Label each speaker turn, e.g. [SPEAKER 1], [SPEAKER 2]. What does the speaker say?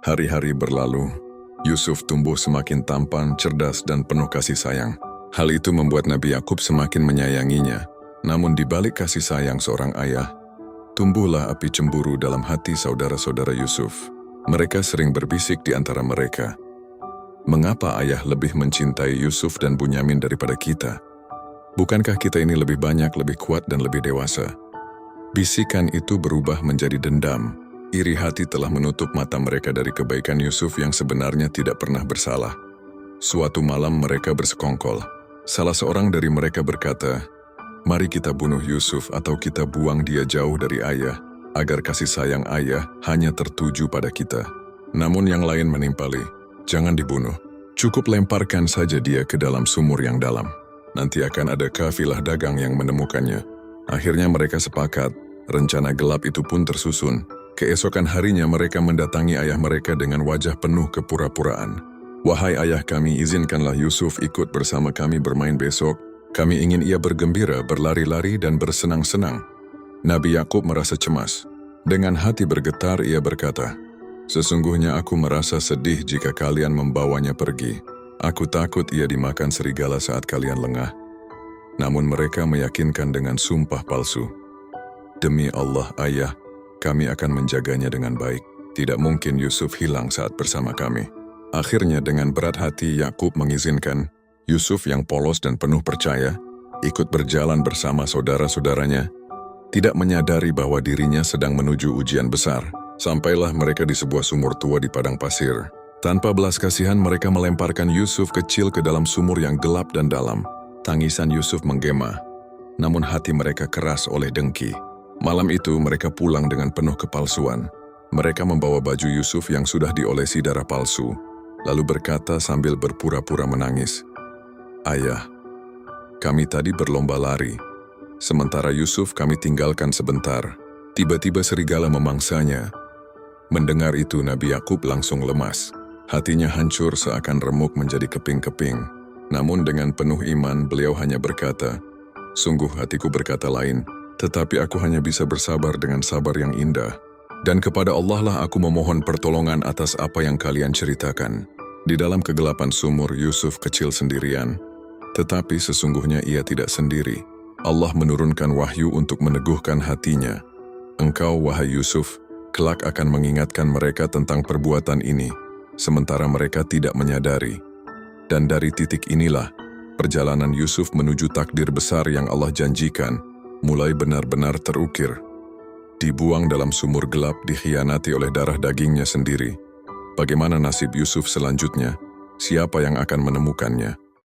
[SPEAKER 1] Hari-hari berlalu, Yusuf tumbuh semakin tampan, cerdas, dan penuh kasih sayang. Hal itu membuat Nabi Yakub semakin menyayanginya. Namun di balik kasih sayang seorang ayah, tumbuhlah api cemburu dalam hati saudara-saudara Yusuf. Mereka sering berbisik di antara mereka, "Mengapa ayah lebih mencintai Yusuf dan Bunyamin daripada kita? Bukankah kita ini lebih banyak, lebih kuat, dan lebih dewasa?" Bisikan itu berubah menjadi dendam. Iri hati telah menutup mata mereka dari kebaikan Yusuf yang sebenarnya tidak pernah bersalah. Suatu malam mereka bersekongkol. Salah seorang dari mereka berkata, "Mari kita bunuh Yusuf atau kita buang dia jauh dari ayah, agar kasih sayang ayah hanya tertuju pada kita." Namun yang lain menimpali, "Jangan dibunuh. Cukup lemparkan saja dia ke dalam sumur yang dalam. Nanti akan ada kafilah dagang yang menemukannya." Akhirnya mereka sepakat, rencana gelap itu pun tersusun. Keesokan harinya mereka mendatangi ayah mereka dengan wajah penuh kepura-puraan. "Wahai ayah kami, izinkanlah Yusuf ikut bersama kami bermain besok. Kami ingin ia bergembira, berlari-lari, dan bersenang-senang." Nabi Yakub merasa cemas. Dengan hati bergetar ia berkata, "Sesungguhnya aku merasa sedih jika kalian membawanya pergi. Aku takut ia dimakan serigala saat kalian lengah." Namun mereka meyakinkan dengan sumpah palsu, "Demi Allah ayah, kami akan menjaganya dengan baik. Tidak mungkin Yusuf hilang saat bersama kami." Akhirnya dengan berat hati Yakub mengizinkan Yusuf yang polos dan penuh percaya ikut berjalan bersama saudara-saudaranya, tidak menyadari bahwa dirinya sedang menuju ujian besar. Sampailah mereka di sebuah sumur tua di padang pasir. Tanpa belas kasihan mereka melemparkan Yusuf kecil ke dalam sumur yang gelap dan dalam. Tangisan Yusuf menggema, namun hati mereka keras oleh dengki. Malam itu mereka pulang dengan penuh kepalsuan. Mereka membawa baju Yusuf yang sudah diolesi darah palsu, lalu berkata sambil berpura-pura menangis, "Ayah, kami tadi berlomba lari. Sementara Yusuf kami tinggalkan sebentar. Tiba-tiba serigala memangsanya." Mendengar itu Nabi Yakub langsung lemas. Hatinya hancur seakan remuk menjadi keping-keping. Namun dengan penuh iman beliau hanya berkata, "Sungguh hatiku berkata lain, tetapi aku hanya bisa bersabar dengan sabar yang indah. Dan kepada Allah lah aku memohon pertolongan atas apa yang kalian ceritakan." Di dalam kegelapan sumur Yusuf kecil sendirian, tetapi sesungguhnya ia tidak sendiri. Allah menurunkan wahyu untuk meneguhkan hatinya. "Engkau, wahai Yusuf, kelak akan mengingatkan mereka tentang perbuatan ini, sementara mereka tidak menyadari." Dan dari titik inilah, perjalanan Yusuf menuju takdir besar yang Allah janjikan, mulai benar-benar terukir. Dibuang dalam sumur gelap, dikhianati oleh darah dagingnya sendiri. Bagaimana nasib Yusuf selanjutnya? Siapa yang akan menemukannya?